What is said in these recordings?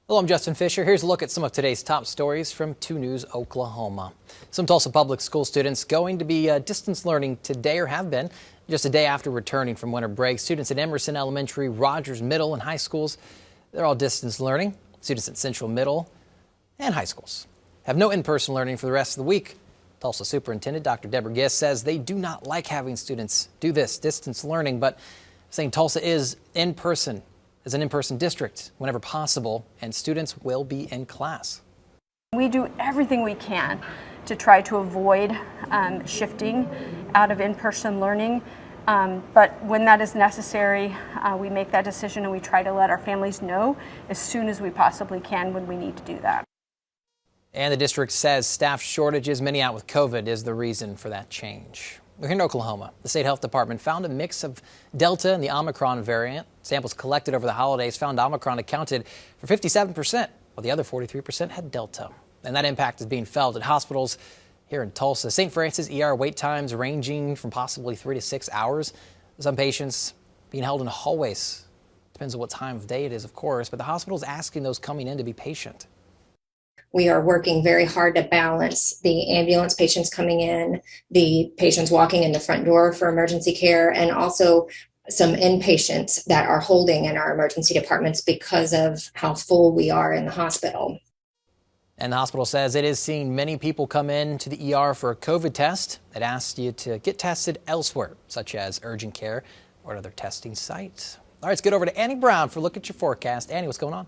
Hello, I'm Justin Fisher. Here's a look at some of today's top stories from 2 News Oklahoma. Some Tulsa public school students going to be distance learning today, or have been, just a day after returning from winter break. Students at Emerson Elementary, Rogers Middle, and high schools, they're all distance learning. Students at Central Middle and high schools have no in-person learning for the rest of the week. Tulsa Superintendent Dr. Deborah Gist says they do not like having students do this distance learning, but saying Tulsa is an in-person district whenever possible, and students will be in class. We do everything we can to try to avoid shifting out of in-person learning, but when that is necessary, we make that decision and we try to let our families know as soon as we possibly can when we need to do that. And the district says staff shortages, many out with COVID, is the reason for that change. We're here in Oklahoma. The state health department found a mix of Delta and the Omicron variant. Samples collected over the holidays found Omicron accounted for 57%, while the other 43% had Delta. And that impact is being felt at hospitals here in Tulsa. St. Francis ER wait times ranging from possibly 3 to 6 hours. Some patients being held in hallways. Depends on what time of day it is, of course, but the hospital is asking those coming in to be patient. We are working very hard to balance the ambulance patients coming in, the patients walking in the front door for emergency care, and also some inpatients that are holding in our emergency departments because of how full we are in the hospital. And the hospital says it is seeing many people come in to the ER for a COVID test. It asks you to get tested elsewhere, such as urgent care or another testing site. All right, let's get over to Annie Brown for a look at your forecast. Annie, what's going on?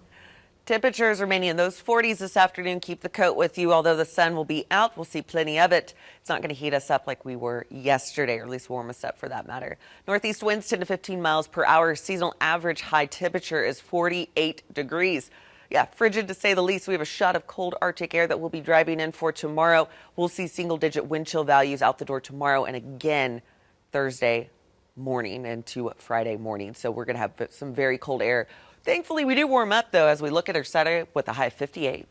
Temperatures remaining in those 40s this afternoon. Keep the coat with you. Although the sun will be out, we'll see plenty of it. It's not going to heat us up like we were yesterday, or at least warm us up for that matter. Northeast winds 10 to 15 miles per hour. Seasonal average high temperature is 48 degrees. Yeah, frigid to say the least. We have a shot of cold Arctic air that we'll be driving in for tomorrow. We'll see single-digit wind chill values out the door tomorrow and again Thursday morning into Friday morning. So we're going to have some very cold air. Thankfully, we do warm up, though, as we look at our Saturday with a high of 58.